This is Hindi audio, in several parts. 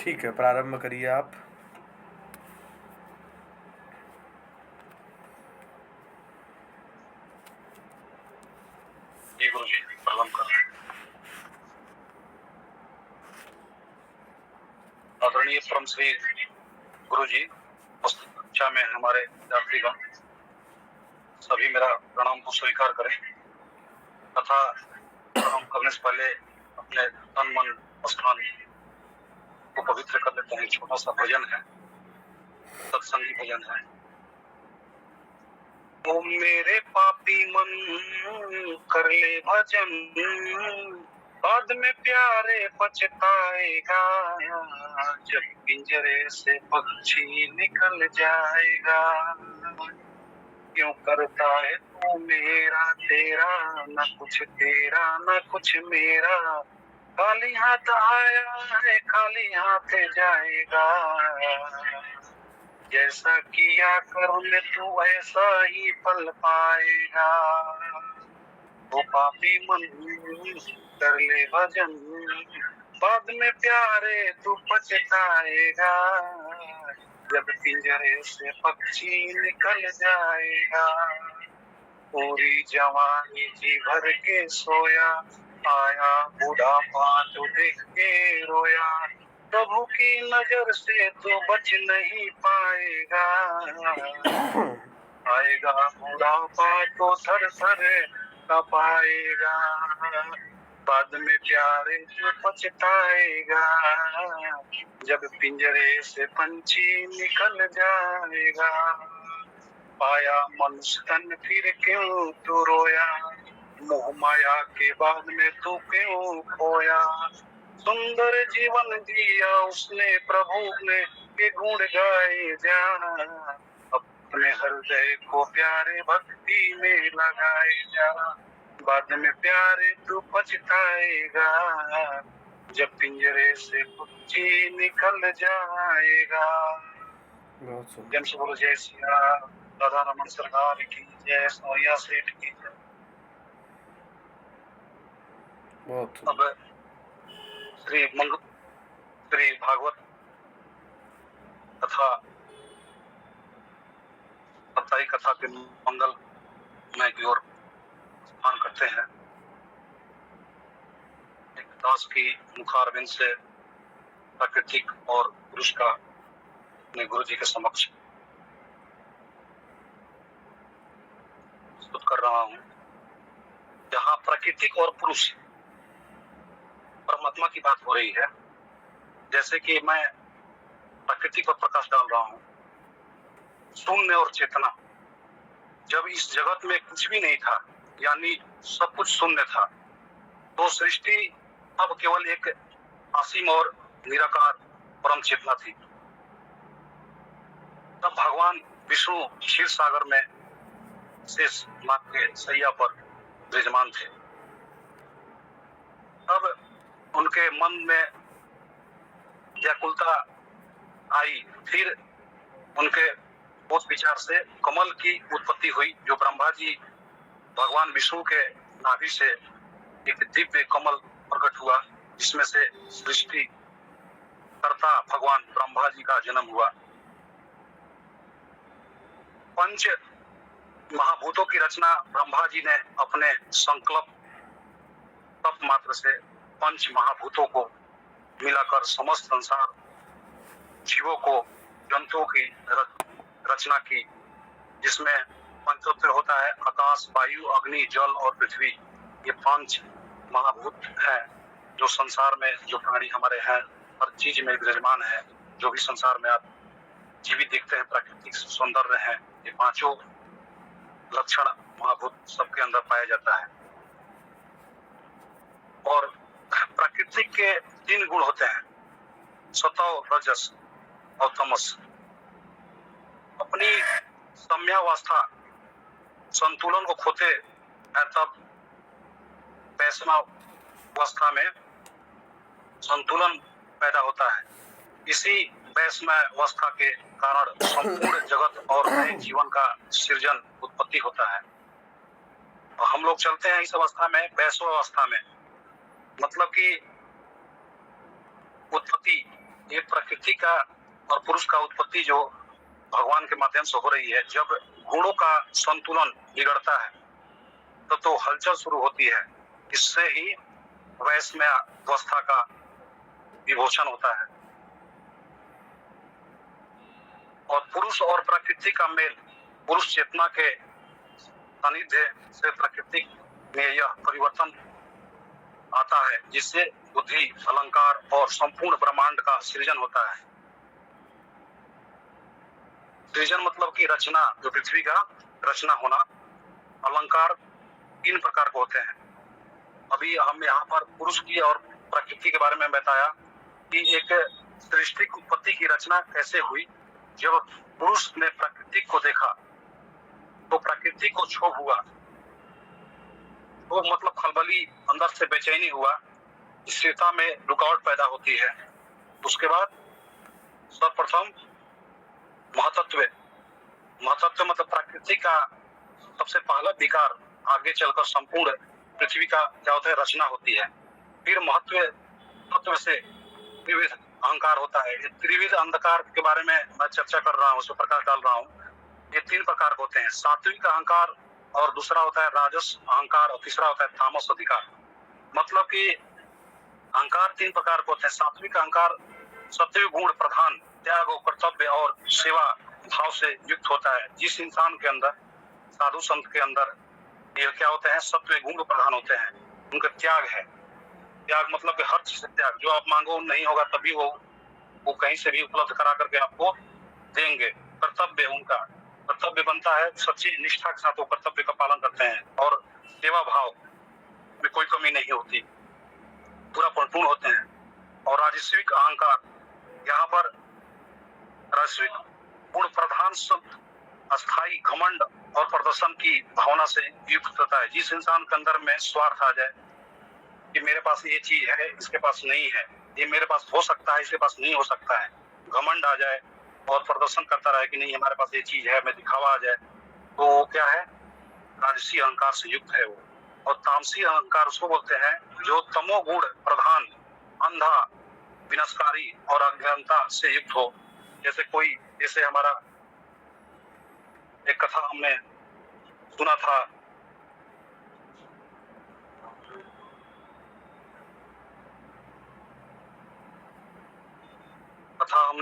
ठीक है, प्रारंभ करिए आप। जी गुरु जी, प्रणाम कर रहे हैं। आदरणीय परम श्री गुरु जी, उस कक्षा में हमारे यात्रीगण सभी मेरा प्रणाम को स्वीकार करें तथा प्रणाम करने से पहले अपने तन मन स्थान को पवित्र कर लेते हैं। छोटा सा भजन है, सत्संगी भजन है। ओ मेरे पापी मन कर ले भजन, बाद में प्यारे पछताएगा, जब पिंजरे से पक्षी निकल जाएगा। क्यों करता है तू मेरा तेरा, न कुछ तेरा न कुछ मेरा। खाली हाथ आया है खाली हाथ जाएगा, जैसा किया कर्म तू ऐसा ही फल पाएगा। वो पापी मन कर ले भजन, बाद में प्यारे तू पछताएगा, जब पिंजरे से पक्षी निकल जाएगा। पूरी जवानी जी भर के सोया, आया बुढ़ापा तो देख के रोया। प्रभु की नजर से तो बच नहीं पाएगा, आएगा बुढ़ापा तो थर थर कपाएगा। बाद में प्यारे तो पछताएगा, जब पिंजरे से पंछी निकल जाएगा। पाया मनुष्य तन फिर क्यों तू रोया, मोह माया के बाद में तू क्यों खोया। सुंदर जीवन जिया उसने प्रभु ने के गुण गाए जा, अपने हृदय को प्यारे भक्ति में लगाए जा। बाद में प्यारे तू पछताएगा, जब पिंजरे से पक्षी निकल जाएगा। बहुत सुंदर। जन से बोलो जय श्री राम, राधा रमन सरकार की जय, सोनिया सेठ की जय। बहुत सुंदर। अब श्री भागवत कथा सप्ताही कथा के मंगल में की ओर स्नान करते हैं। एक दास की मुखारविंद से प्राकृतिक और पुरुष का अपने गुरु जी के समक्ष प्रस्तुत कर रहा हूँ। जहाँ प्राकृतिक और पुरुष परमात्मा की बात हो रही है, जैसे कि मैं प्रकृति पर प्रकाश डाल रहा हूँ। शून्य और चेतना, जब इस जगत में कुछ भी नहीं था, यानी सब कुछ शून्य था, तो सृष्टि अब केवल एक असीम और निराकार परम चेतना थी। तब भगवान विष्णु क्षीर सागर में शेष नाग के सैया पर विराजमान थे। तब उनके मन में व्याकुलता आई। फिर उनके उस विचार से कमल की उत्पत्ति हुई, जो ब्रह्मा जी भगवान विष्णु के नाभि से एक दिव्य कमल प्रकट हुआ, जिसमें से सृष्टि कर्ता भगवान ब्रह्मा जी का जन्म हुआ। पंच महाभूतों की रचना ब्रह्मा जी ने अपने संकल्प तप मात्र से पंच महाभूतों को मिलाकर समस्त संसार जीवों को, जंतुओं की रचना की, जिसमें पंचतत्व होता है आकाश, वायु, अग्नि, जल और पृथ्वी। ये पांच महाभूत हैं जो संसार में जो प्राणी हमारे हैं, हर चीज में विराजमान है। जो भी संसार में आप जीवित देखते हैं, प्राकृतिक सौंदर्य है, ये पांचों लक्षण महाभूत सबके अंदर पाया जाता है। और प्राकृतिक के तीन गुण होते हैं, सत्व, रजस और तमस। अपनी साम्यावस्था संतुलन को खोते हैं, तब वैष्णवावस्था में संतुलन पैदा होता है। इसी वैष्णवावस्था के कारण संपूर्ण जगत और नए जीवन का सृजन उत्पत्ति होता है। और हम लोग चलते हैं इस अवस्था में, वैष्णवावस्था में, मतलब कि उत्पत्ति ये प्रकृति का और पुरुष का उत्पत्ति जो भगवान के माध्यम से हो रही है, जब गुणों का संतुलन बिगड़ता है तो हलचल शुरू होती है। इससे ही वैश्म्य अवस्था का विभूषण होता है। और पुरुष और प्रकृति का मेल, पुरुष चेतना के सानिध्य से प्रकृति में यह परिवर्तन आता है, जिससे बुद्धि, अलंकार और संपूर्ण ब्रह्मांड का सृजन होता है। सृजन मतलब कि रचना, जो पृथ्वी का रचना होना। अलंकार 3 प्रकार के होते हैं। अभी हम यहाँ पर पुरुष की और प्रकृति के बारे में बताया कि एक सृष्टि की उत्पत्ति की रचना कैसे हुई। जब पुरुष ने प्रकृति को देखा तो प्रकृति को क्षोभ हुआ, तो मतलब खलबली, अंदर से बेचैनी हुआ, स्थिरता में रुकावट पैदा होती है। उसके बाद सर्वप्रथम महतत्व मतलब प्रकृति का सबसे पहला विकार, आगे चलकर संपूर्ण पृथ्वी का क्या होता है, रचना होती है। फिर महत्व तत्व से त्रिविध अहंकार होता है। त्रिविध अंधकार के बारे में मैं चर्चा कर रहा हूँ, उस पर प्रकाश डाल रहा हूँ। ये 3 प्रकार के होते हैं। सात्विक अहंकार, और दूसरा होता है राजस अहंकार, और तीसरा होता है तामस अधिकार। मतलब कि अहंकार 3 प्रकार के होते हैं। सात्विक अहंकार सत्व गुण प्रधान, त्याग और कर्तव्य और सेवा भाव से युक्त होता है। जिस इंसान के अंदर, साधु संत के अंदर ये क्या होते हैं, सत्व गुण प्रधान होते हैं। उनका त्याग है। त्याग मतलब कि हर चीज से त्याग, जो आप मांगो नहीं होगा तभी वो कहीं से भी उपलब्ध करा करके आपको देंगे। कर्तव्य, उनका कर्तव्य बनता है, सच्ची निष्ठा के साथ वो कर्तव्य का पालन करते हैं, और सेवा भाव में कोई कमी नहीं होती, पूरा परिपूर्ण होते हैं। और राजस्विक अहंकार, यहाँ पर राजस्विक गुण प्रधान अस्थाई घमंड और प्रदर्शन की भावना से युक्त होता है। जिस इंसान के अंदर में स्वार्थ आ जाए कि मेरे पास ये चीज है, इसके पास नहीं है, ये मेरे पास हो सकता है, इसके पास नहीं हो सकता है, घमंड आ जाए और प्रदर्शन करता रहे कि नहीं हमारे पास ये चीज है, मैं दिखावा आ जाए, तो वो क्या है, राजसी अहंकार से युक्त है वो। और तामसी अहंकार उसको बोलते हैं जो तमोगुण प्रधान, अंधा, विनाशकारी और अज्ञानता से युक्त हो। जैसे हमारा एक कथा हमने सुना था,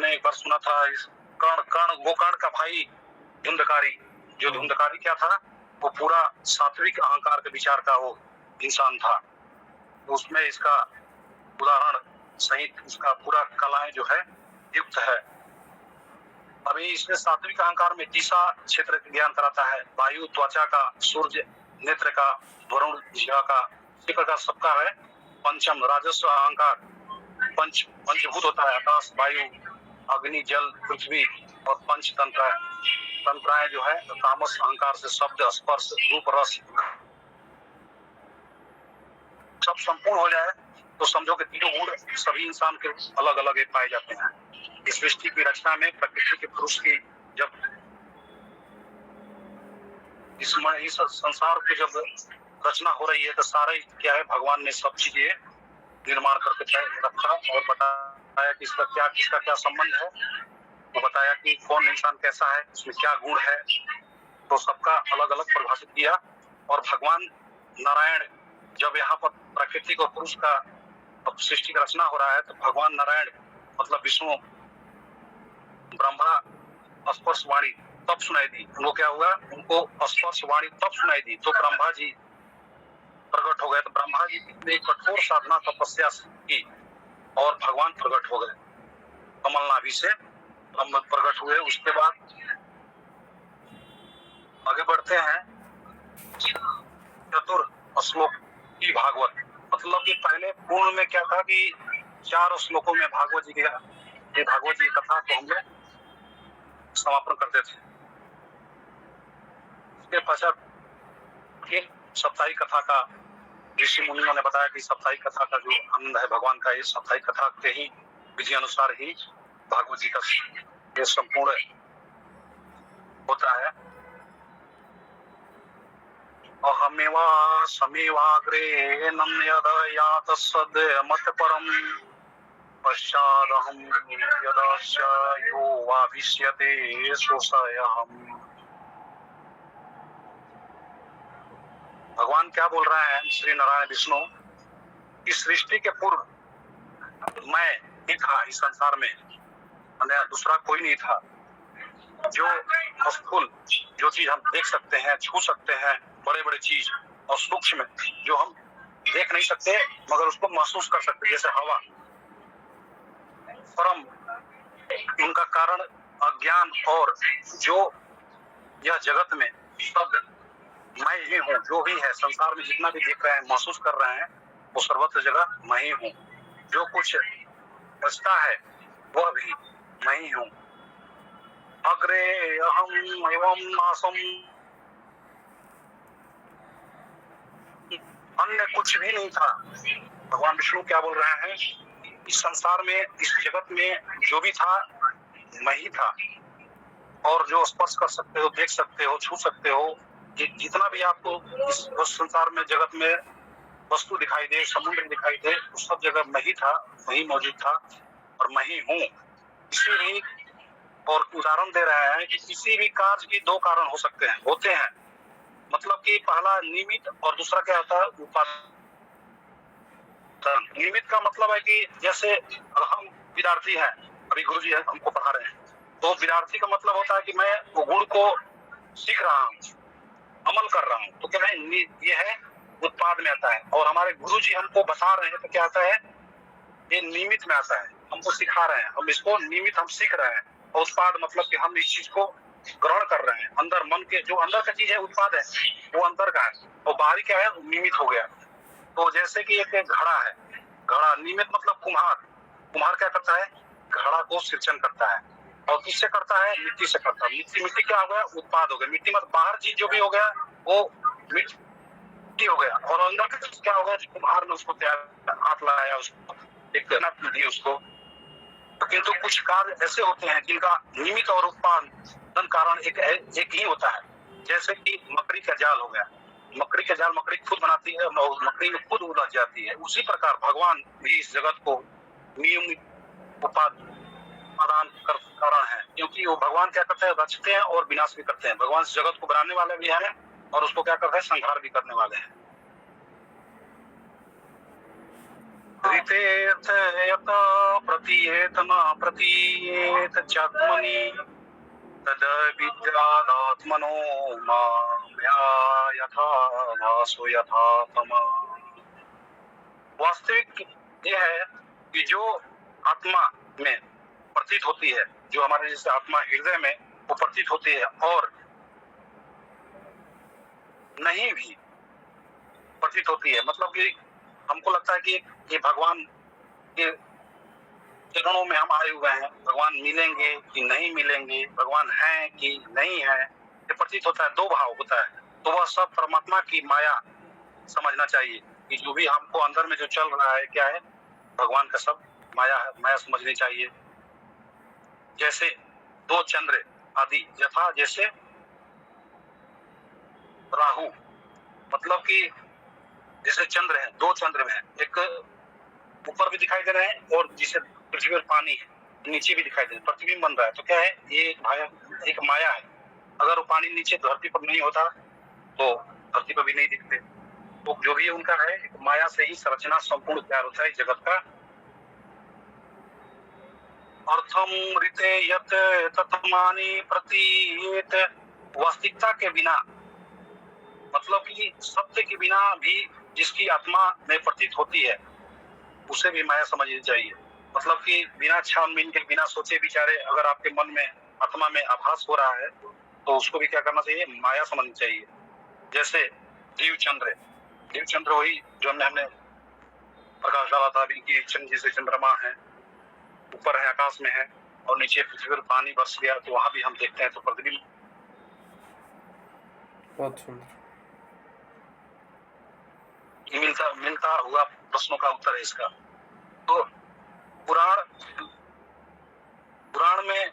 एक बार सुना था, इस गोकर्ण का भाई धुंधकारी, जो धुंधकारी क्या था, वो पूरा सात्विक अहंकार के विचार का वो इंसान था। उसमें इसका उदाहरण सहित इसका पूरा कलाएं जो है युक्त है। अभी इसमें सात्विक अहंकार में दिशा क्षेत्र का ज्ञान कराता है, वायु त्वचा का, सूर्य नेत्र का, वरुण जिह्वा का, इसी प्रकार सबका है। पंचम राजस्व अहंकार, पंचभूत होता है, आकाश, वायु, अग्नि, जल, पृथ्वी, और तंत्राएं जो है तामस अहंकार से शब्द, स्पर्श, रूप, रस सब संपूर्ण हो जाए तो समझो कि तीनों गुण सभी इंसान के अलग अलग पाए जाते हैं। इस सृष्टि की रचना में प्रकृति के पुरुष की जब इस संसार की जब रचना हो रही है तो सारे क्या है, भगवान ने सब चीजें निर्माण करके रखा और बताया कि किसका क्या संबंध है। वो बताया कि कौन इंसान कैसा है, उसमें क्या गुण है, तो सबका अलग अलग परिभाषित किया। और भगवान नारायण जब यहाँ पर प्रकृति को पुरुष का सृष्टि का रचना हो रहा है तो भगवान नारायण मतलब विष्णु, ब्रह्मा स्पर्श वाणी तब सुनाई दी। उनको क्या हुआ, उनको स्पर्श वाणी तब सुनाई दी तो ब्रह्मा जी प्रकट हो गए। तो ब्रह्मा जी ने कठोर साधना तपस्या की और भगवान प्रकट हो गए, कमल नाभि से प्रकट हुए। उसके बाद आगे बढ़ते हैं, चतुर श्लोक की भागवत, मतलब कि पहले पूर्ण में क्या था कि 4 श्लोकों में भागवत जी की कथा को हम लोग समापन करते थे। इसके पश्चात फिर साप्ताहिक कथा का ऋषि मुनियों ने बताया कि साप्ताहिक कथा का जो आनंद है भगवान का, ये साप्ताहिक कथा के ही विधि अनुसार ही भागवत जी का ये संपूर्ण होता है। अहमेवा समेवाग्रे नम्यदयात सद मत परम पश्चादहं यदास्य यो वाभिष्यते सोऽसयहम्। भगवान क्या बोल रहे हैं श्री नारायण विष्णु? इस सृष्टि के पूर्व मैं ही था इस संसार में, अन्य दूसरा कोई नहीं था। जो स्थूल जो चीज हम देख सकते हैं, छू सकते हैं, बड़े बड़े चीज, और सूक्ष्म जो हम देख नहीं सकते मगर उसको महसूस कर सकते, जैसे हवा, परम उनका कारण अज्ञान, और जो यह जगत में सब मैं ही हूँ। जो भी है संसार में जितना भी देख रहे हैं, महसूस कर रहे हैं, वो सर्वत्र जगह मैं ही हूँ। जो कुछ बचता है वह भी मैं ही हूँ। अग्रे अहम एवं आसम, अन्य कुछ भी नहीं था। भगवान विष्णु क्या बोल रहे हैं? इस संसार में, इस जगत में जो भी था मैं ही था। और जो स्पर्श कर सकते हो, देख सकते हो, छू सकते हो, जितना भी आपको इस संसार में जगत में वस्तु दिखाई दे, समुद्र दिखाई दे, उस सब जगह मैं ही था, वही मौजूद था और मैं ही हूँ। इसीलिए और उदाहरण दे रहे हैं कि किसी भी कार्य के दो कारण हो सकते हैं, होते हैं। मतलब कि पहला निमित्त और दूसरा क्या होता है? उपादान। निमित्त का मतलब है कि जैसे हम विद्यार्थी हैं, अभी गुरुजी हमको पढ़ा रहे हैं, तो विद्यार्थी का मतलब होता है कि मैं वो गुण को सीख रहा हूँ, अमल कर रहा हूँ, तो क्या है? ये है उत्पाद में आता है। और हमारे गुरुजी हमको बता रहे हैं तो क्या आता है? ये निमित्त में आता है। हमको सिखा रहे हैं, हम इसको निमित्त हम सीख रहे हैं। और उत्पाद मतलब कि हम इस चीज को ग्रहण कर रहे हैं। अंदर मन के जो अंदर का चीज है उत्पाद है, वो अंदर का है, और बाहरी क्या है? निमित्त हो गया। तो जैसे कि एक घड़ा है, घड़ा निमित्त मतलब कुम्हार। कुम्हार क्या करता है? घड़ा को सृजन करता है। और किससे करता है? मिट्टी से करता है। मिट्टी क्या हो गया? उत्पाद हो गया। मिट्टी मतलब बाहर चीज जो भी हो गया वो मिट्टी हो गया। और अंदर का चीज क्या हो गया? कुम्हार ने उसको तैयार हाथ लगाया, उसको एक दी उसको। किंतु कुछ कार्य ऐसे होते हैं जिनका निमित्त और उत्पादन कारण एक ही होता है। जैसे कि मकड़ी का जाल हो गया। मकड़ी का जाल मकड़ी खुद बनाती है और मकड़ी में खुद उलझ जाती है। उसी प्रकार भगवान भी इस जगत को नियमित उपादान कारण है, क्योंकि वो भगवान क्या करते हैं? रचते हैं और विनाश भी करते हैं। भगवान इस जगत को बनाने वाले भी हैं और उसको क्या करते हैं? संहार भी करने वाले हैं। प्रतीयेत न प्रतीयेत चात्मनि तद विद्यादात्मनो माया यथा भासो यथा तमा। वास्तविक ये है कि जो आत्मा में प्रतीत होती है, जो हमारे जैसे आत्मा हृदय में वो प्रतीत होती है, और नहीं भी प्रतीत होती है। मतलब कि हमको लगता है कि ये भगवान के चरणों में हम आए हुए हैं, भगवान मिलेंगे कि नहीं मिलेंगे, भगवान है कि नहीं है, ये प्रतीत होता है। दो भाव होता है। तो वह सब परमात्मा की माया समझना चाहिए कि जो भी हमको अंदर में जो चल रहा है क्या है? भगवान का सब माया है, माया समझनी चाहिए। जैसे दो चंद्र आदि, यथा जैसे राहु, मतलब कि जैसे चंद्र है, दो चंद्र में एक ऊपर भी दिखाई दे रहे हैं और जिसे पृथ्वी और पानी है, नीचे भी दिखाई दे रहा है, प्रतिबिंब बन रहा है। तो क्या है? ये एक माया है। अगर वो पानी नीचे धरती पर नहीं होता तो धरती पर भी नहीं दिखते। तो जो भी उनका है, माया से ही संरचना संपूर्ण तैयार होता है जगत का। अर्थम ऋते यत तत्मानि प्रतीयेत, वास्तविकता के बिना, मतलब कि सत्य के बिना भी जिसकी आत्मा में प्रतीत होती है उसे भी माया समझनी चाहिए। मतलब कि बिना छानबीन के, बिना सोचे विचारे अगर आपके मन में, आत्मा में आभास हो रहा है तो उसको भी क्या करना चाहिए? माया समझनी चाहिए। जैसे दीव चंद्र वही जो हमने प्रकाश डाला था अभी कि चंद्र जैसे चंद्रमा है, ऊपर है, आकाश में है, और नीचे पृथ्वी पर पानी बरस गया तो वहां भी हम देखते हैं तो प्रतिबिंब। बहुत सुंदर। मिलता हुआ प्रश्नों का उत्तर है इसका। तो पुराण में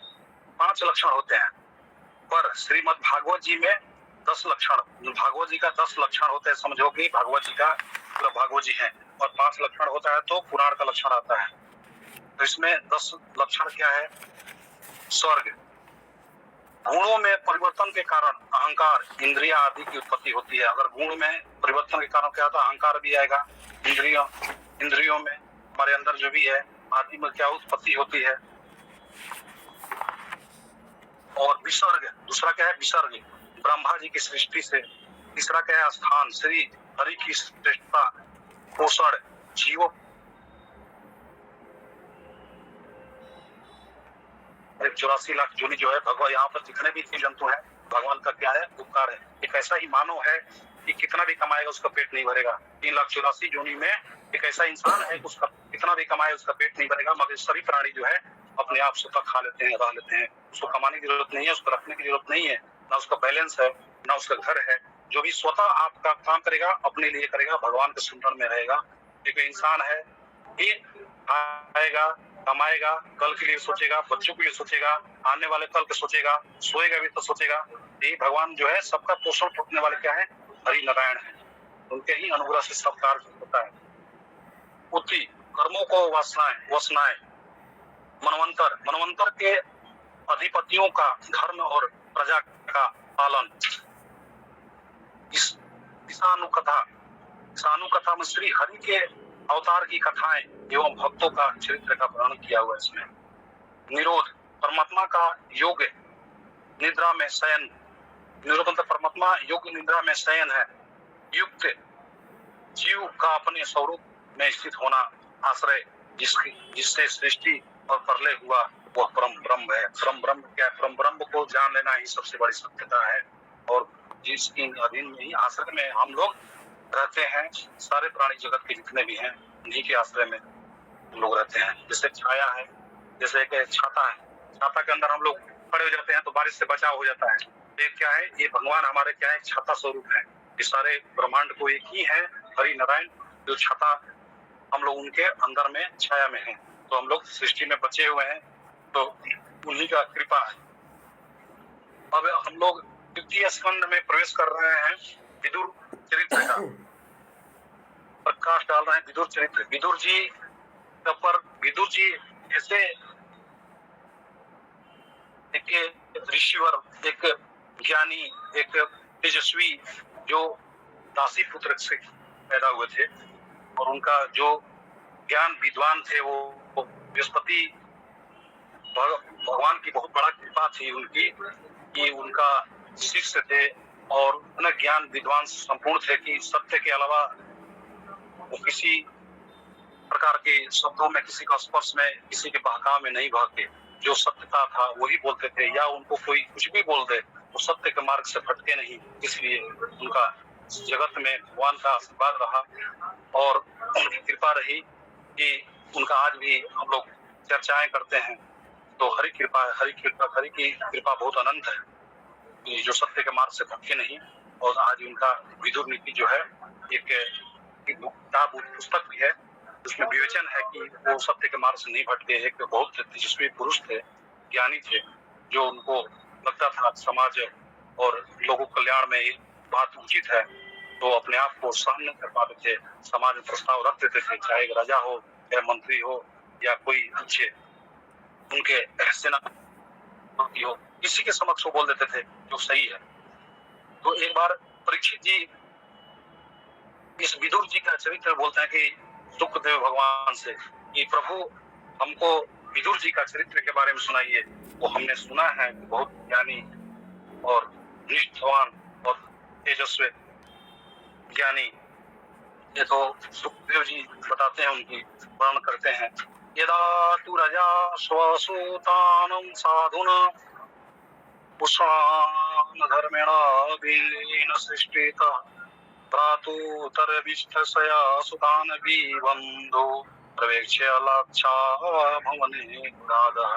5 लक्षण होते हैं, पर श्रीमद् भागवत जी में 10 लक्षण, भागवत जी का 10 लक्षण होते हैं। समझो कि भागवत जी का पूरा भागवत जी है, और 5 लक्षण होता है तो पुराण का लक्षण आता है। तो इसमें 10 लक्षण क्या है? स्वर्ग, गुणों में परिवर्तन के कारण अहंकार, इंद्रिया आदि की उत्पत्ति होती है। अगर गुण में परिवर्तन के कारण क्या होता है? अहंकार भी आएगा। इंद्रियों में हमारे अंदर जो भी है आदि में क्या उत्पत्ति होती है। और विसर्ग, दूसरा क्या है? विसर्ग, ब्रह्मा जी की सृष्टि से। तीसरा क्या है? स्थान, श्री हरि की श्रेष्ठता, पोषण, जीवों 84 लाख जोनी जो है भगवान, यहाँ पर जितने भी जीव जंतु हैं भगवान का क्या है? उपकार है। एक ऐसा ही मानव है कि कितना भी कमाएगा उसका पेट नहीं भरेगा। 3,84,000 जोनी में एक ऐसा इंसान है उसका कितना भी कमाए उसका पेट नहीं भरेगा, मगर सभी प्राणी जो है अपने आप स्वतः खा लेते हैं, रह लेते हैं। उसको कमाने की जरूरत नहीं है, उसको रखने की जरूरत नहीं है, ना उसका बैलेंस है, ना उसका घर है। जो भी स्वतः आपका काम करेगा अपने लिए करेगा, भगवान के सुमरण में रहेगा। एक इंसान है ये आएगा, कमाएगा, कल के लिए सोचेगा, बच्चों के लिए सोचेगा, आने वाले कल के सोचेगा, सोएगा भी तो सोचेगा। ये भगवान जो है सबका पोषण करने वाले क्या है? हरि नारायण है। उनके ही अनुग्रह से सब कार्य होता है। उत्ति, कर्मों को वसनाएं, मनवंतर के अधिपतियों का धर्म और प्रजा का पालन। इस ईशानुकथा में श्री हरि के अवतार की कथाएं एवं भक्तों का चरित्र का वर्णन किया हुआ है इसमें। निरोध, परमात्मा का योग निद्रा में शयन, निरोध परमात्मा योग निद्रा में शयन है। युक्त, जीव का अपने स्वरूप में स्थित होना, आश्रय, जिससे सृष्टि और प्रलय हुआ वह परम ब्रह्म है। परम ब्रह्म क्या है? परम ब्रह्म को जान लेना ही सबसे बड़ी सत्यता है। और जिसके अधीन में ही आश्रय में हम लोग रहते हैं, सारे प्राणी जगत के जितने भी हैं उन्हीं के आश्रय में हम लोग रहते हैं। जैसे छाया है, जैसे एक छाता है, छाता के अंदर हम लोग खड़े हो जाते हैं तो बारिश से बचाव हो जाता है। ये क्या है? ये भगवान हमारे क्या है? छाता स्वरूप है। इस सारे ब्रह्मांड को एक ही है हरि नारायण, जो छाता हम लोग उनके अंदर में छाया में है। तो हम लोग सृष्टि में बचे हुए हैं, तो उन्हीं का कृपा है। अब हम लोग द्वितीय स्कंद में प्रवेश कर रहे हैं। विदुर चरित्र का प्रकाश डाल रहे हैं। विदुर चरित्र, विदुर जी पर विदुर जी ऐसे एक ऋषिवर, एक ज्ञानी, एक तेजस्वी जो दासी पुत्र से पैदा हुए थे, और उनका जो ज्ञान विद्वान थे वो बृहस्पति भगवान की बहुत बड़ा कृपा थी उनकी कि उनका शिष्य थे और उन्हें ज्ञान विद्वान संपूर्ण थे कि सत्य के अलावा वो किसी प्रकार के शब्दों में, किसी का स्पर्श में, किसी के बहकाव में नहीं बहते। जो सत्यता था वही बोलते थे, या उनको कोई कुछ भी बोल दे वो सत्य के मार्ग से भटके नहीं। इसलिए उनका जगत में भगवान का आशीर्वाद रहा और उनकी कृपा रही कि उनका आज भी हम लोग चर्चाएं करते हैं। तो हरि की कृपा बहुत अनंत है, जो सत्य के मार्ग से भटके नहीं। और आज उनका विदुर नीति जो है एक पुस्तक भी है, उसमें विवेचन है कि वो सत्य के मार्ग से नहीं भटके। एक बहुत तेजस्वी पुरुष थे, ज्ञानी थे, जो उनको लगता था समाज और लोगों कल्याण में ये बात उचित है, तो अपने आप को सहन नहीं कर पाते थे। समाज में प्रस्ताव रख देते थे, चाहे राजा हो या मंत्री हो या कोई अच्छे उनके सेनापति हो, किसी के समक्ष वो बोल देते थे जो सही है। तो एक बार परीक्षित जी इस विदुर जी का चरित्र बोलते हैं कि सुखदेव भगवान से कि प्रभु हमको विदुर जी का चरित्र के बारे में सुनाइए। वो हमने सुना है कि बहुत ज्ञानी और निष्ठावान और तेजस्वी ज्ञानी। ये तो सुखदेव जी बताते हैं, उनकी वर्णन करते हैं। यदा तु राजा स्वसूतानं साधुना पुष्पान् धर्मेण वीरेण सृष्टित भ्रातुतरविष्ठसया सुतान् विबन्धो प्रवेक्ष्य लाक्षा भवने पुरादः।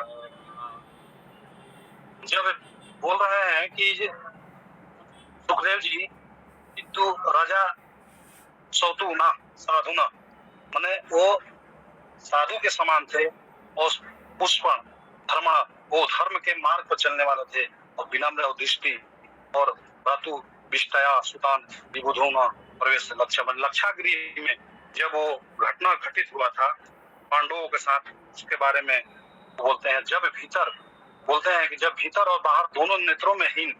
जब बोल रहे हैं कि सुखदेव जी तू राजा सौतु ना साधु ना, माने वो साधु के समान थे और पुष्पण धर्म, वो धर्म के मार्ग पर चलने वाले थे और विनम्र और दृष्टि और धातु विष्टया सुतान विबुधोना प्रवेश लक्षागृह में जब वो घटना घटित हुआ था पांडवों के साथ, उसके बारे में बोलते हैं। जब भीतर बोलते हैं कि जब भीतर और बाहर दोनों नेत्रों में हीन,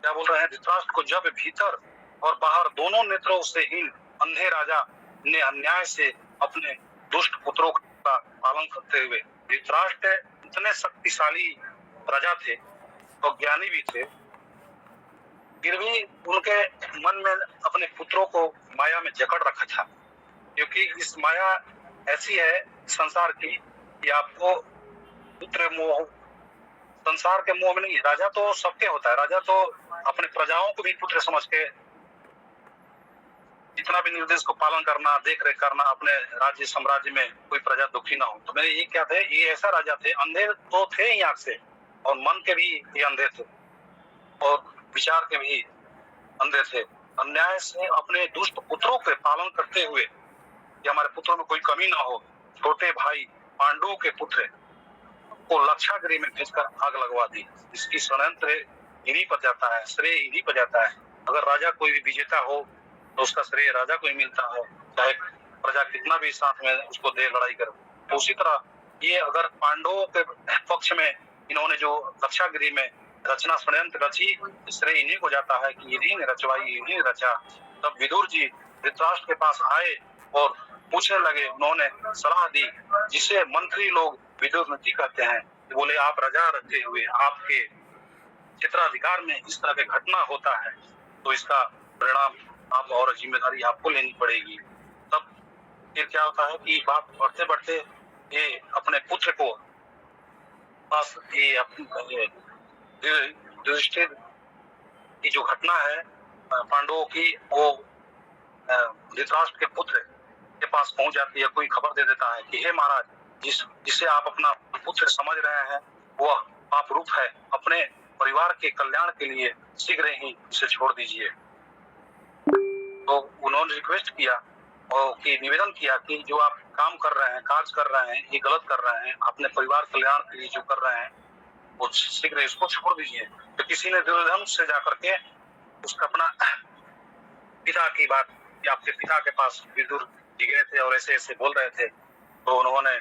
क्या बोल रहे हैं धृतराष्ट्र को, जब भीतर और बाहर दोनों नेत्रों से हीन अंधे राजा ने अन्याय से अपने दुष्ट पुत्रों का पालन करते हुए, धृतराष्ट्र इतने शक्तिशाली राजा थे और ज्ञानी भी थे, फिर भी उनके मन में अपने पुत्रों को माया में जकड़ रखा था। क्योंकि इस माया ऐसी है संसार की कि आपको पुत्र मोह, संसार के मोह में नहीं, राजा तो सबके होता है, राजा तो अपने प्रजाओं को भी पुत्र समझ के जितना भी निर्देश को पालन करना, देख रेख करना, अपने राज्य साम्राज्य में कोई प्रजा दुखी ना हो। तो मेरे ये क्या थे, ये ऐसा राजा थे, अंधे तो थे ही आंख से और मन के भी ये अंधे थे और विचार के भी अंधे थे। अन्याय से अपने दुष्ट पुत्रों के पालन करते हुए कि हमारे पुत्रों में कोई कमी ना हो, छोटे भाई पांडु के पुत्र को लक्षागृह में भेजकर आग लगवा दी। इसकी षड्यंत्र इन्हीं पर जाता है, श्रेय इन्हीं पर जाता है। अगर राजा कोई भी विजेता हो तो उसका श्रेय राजा को ही मिलता है, चाहे प्रजा कितना भी साथ में उसको दे लड़ाई करे। तो उसी तरह ये अगर पांडवों के पक्ष में इन्होंने जो लक्षागृह में रचना षड्यंत्र रची, श्रेय इन्हीं को जाता है कि इन्हीं ने रचवाई, इन्हीं ने रचा। तब विदुर जी धृतराष्ट्र के पास आए और पूछने लगे, उन्होंने सलाह दी जिसे मंत्री लोग विदुर नीति कहते हैं। बोले आप राजा रहते हुए आपके क्षेत्राधिकार में इस तरह की घटना होता है तो इसका परिणाम आप और जिम्मेदारी आपको लेनी पड़ेगी। तब फिर क्या होता है कि बात बढ़ते बढ़ते ये अपने पुत्र को पास ये युधिष्ठिर की जो घटना है पांडवों की, वो धृतराष्ट्र के पुत्र के पास पहुंच जाती है। कोई खबर दे देता है कि हे महाराज, जिसे आप अपना पुत्र समझ रहे हैं वह पाप रूप है, अपने परिवार के कल्याण के लिए शीघ्र ही इसे छोड़ दीजिए। तो उन्होंने रिक्वेस्ट किया और कि निवेदन किया कि जो आप काम कर रहे हैं, कार्य कर रहे हैं, ये गलत कर रहे हैं, अपने परिवार कल्याण के लिए जो कर रहे हैं वो शीघ्र इसको छोड़ दीजिए। तो किसी ने दुर्योधन से जाकर के उसका अपना पिता की बात कि आपके पिता के पास विदुर जी गए थे और ऐसे ऐसे बोल रहे थे, तो उन्होंने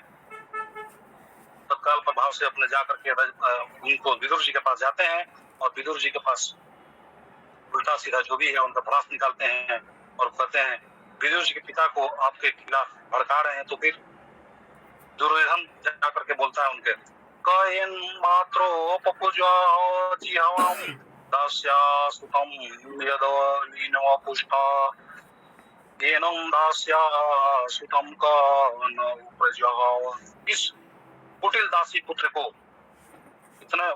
तत्काल प्रभाव से अपने जाकर के उनको विदुर जी के पास जाते हैं और विदुर जी के पास उल्टा सीधा जो भी है उनका भड़ास निकालते हैं और कहते हैं विदुर जी के पिता को आपके खिलाफ भड़का रहे हैं। तो फिर दुर्योधन जाकर के बोलता है उनके, कयन मात्रो पपुजाम दास्या सुतम यदलीनो पुष्टा एनम दास्या सुतम का न प्रजा। इस कुटिल दासी पुत्र को, इतना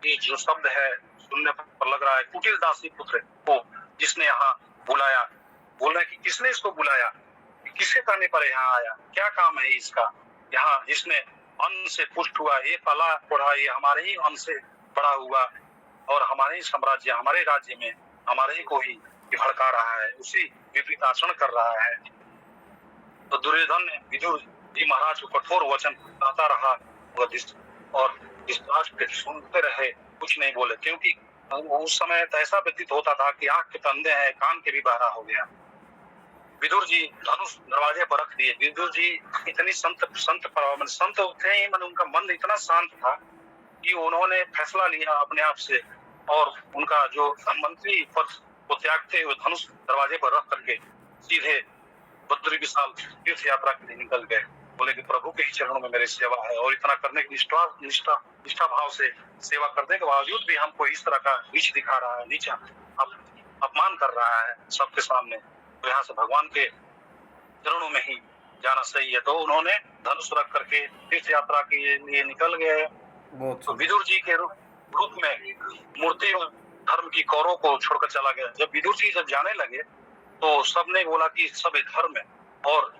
ये जो शब्द है सुनने पर लग रहा है, कुटिल दासी पुत्र को जिसने यहाँ बुलाया, बोल रहे कि किसने इसको बुलाया, किसके कहने पर यहाँ आया, क्या काम है इसका यहाँ, जिसने अन्न से पुष्ट हुआ, ये पला पढ़ा, ये हमारे ही अन्न से बड़ा हुआ और हमारे ही साम्राज्य, हमारे राज्य में हमारे ही को ही भड़का रहा है, उसी विपरीत आचरण कर रहा है। तो दुर्योधन ने विदुर जी महाराज को कठोर वचन कहता रहा और धृतराष्ट्र सुनते रहे, कुछ नहीं बोले, क्योंकि उस समय तो ऐसा व्यतीत होता था कि आंख के अंधे हैं, कान के भी बहरा हो गया। विदुर जी धनुष दरवाजे पर रख दिए। विदुर जी इतनी संत थे ही, मतलब उनका मन इतना शांत था कि उन्होंने फैसला लिया अपने आप से और उनका जो मंत्री पद को त्यागते हुए धनुष दरवाजे पर रख करके सीधे बद्री विशाल तीर्थ यात्रा के लिए निकल गए। बोले कि प्रभु के ही चरणों में मेरी सेवा है और इतना करने की निष्ठा भाव से सेवा करने के बावजूद भी हमको इस तरह का नीच दिखा रहा है, नीचा अपमान कर रहा है सबके सामने, तो यहाँ से भगवान के चरणों में ही जाना सही है। तो उन्होंने धनुष रख करके तीर्थ यात्रा के लिए निकल गए। तो विदुर जी के रूप में मूर्ति धर्म की कौरों को छोड़कर चला गया। जब विदुर जी जब जाने लगे तो सबने बोला कि सब धर्म है और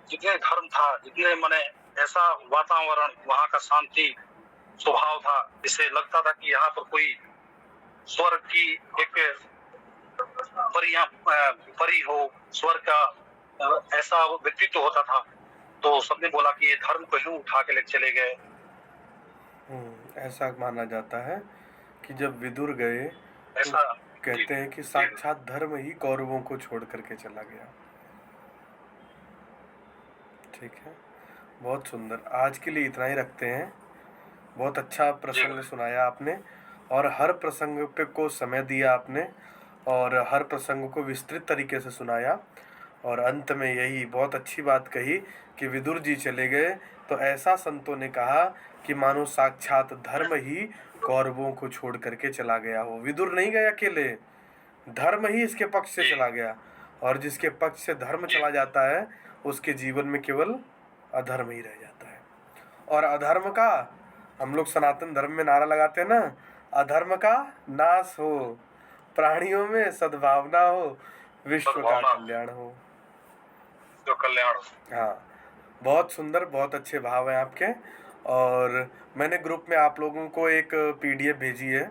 जितने धर्म था, जितने मने ऐसा वातावरण, वहाँ का शांति स्वभाव था, इसे लगता था कि यहाँ पर कोई स्वर्ग की एक परी हो, स्वर्ग का ऐसा व्यक्तित्व होता था। तो सबने बोला कि ये धर्म को यूं उठा के ले चले गए। ऐसा माना जाता है कि जब विदुर गए ऐसा तो कहते हैं कि साक्षात धर्म ही कौरवों को छोड़ करके चला गया। ठीक है, बहुत सुंदर। आज के लिए इतना ही रखते हैं। बहुत अच्छा जी प्रसंग गुरुजी। सुनाया आपने, और हर प्रसंग पे को समय दिया आपने, और हर प्रसंग को विस्तृत तरीके से सुनाया। और अंत में यही बहुत अच्छी बात कही कि विदुर जी चले गए तो ऐसा संतों ने कहा कि मानो साक्षात धर्म ही कौरवों को छोड़ करके चला गया हो। विदुर नहीं गए अकेले, धर्म ही इसके पक्ष से जी चला गया। और जिसके पक्ष से धर्म जी चला जाता है उसके जीवन में केवल अधर्म ही रह जाता है। और अधर्म का, हम लोग सनातन धर्म में नारा लगाते हैं ना, अधर्म का नाश हो, प्राणियों में सद्भावना हो, विश्व का सद्भावना कल्याण हो। जो कल्याण। हाँ, बहुत सुंदर, बहुत अच्छे भाव हैं आपके। और मैंने ग्रुप में आप लोगों को एक पीडीएफ भेजी है,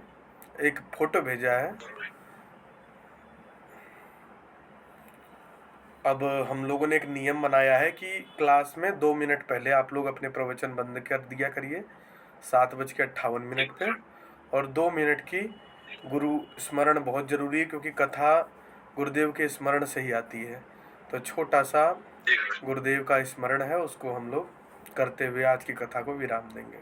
एक फोटो भेजा है। अब हम लोगों ने एक नियम बनाया है कि क्लास में 2 मिनट पहले आप लोग अपने प्रवचन बंद कर दिया करिए, 7:58 पे। और 2 मिनट की गुरु स्मरण बहुत ज़रूरी है, क्योंकि कथा गुरुदेव के स्मरण से ही आती है। तो छोटा सा जी गुरुजी। गुरुदेव का स्मरण है, उसको हम लोग करते हुए आज की कथा को विराम देंगे।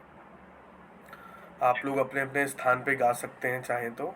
आप लोग अपने अपने स्थान पे गा सकते हैं चाहें तो।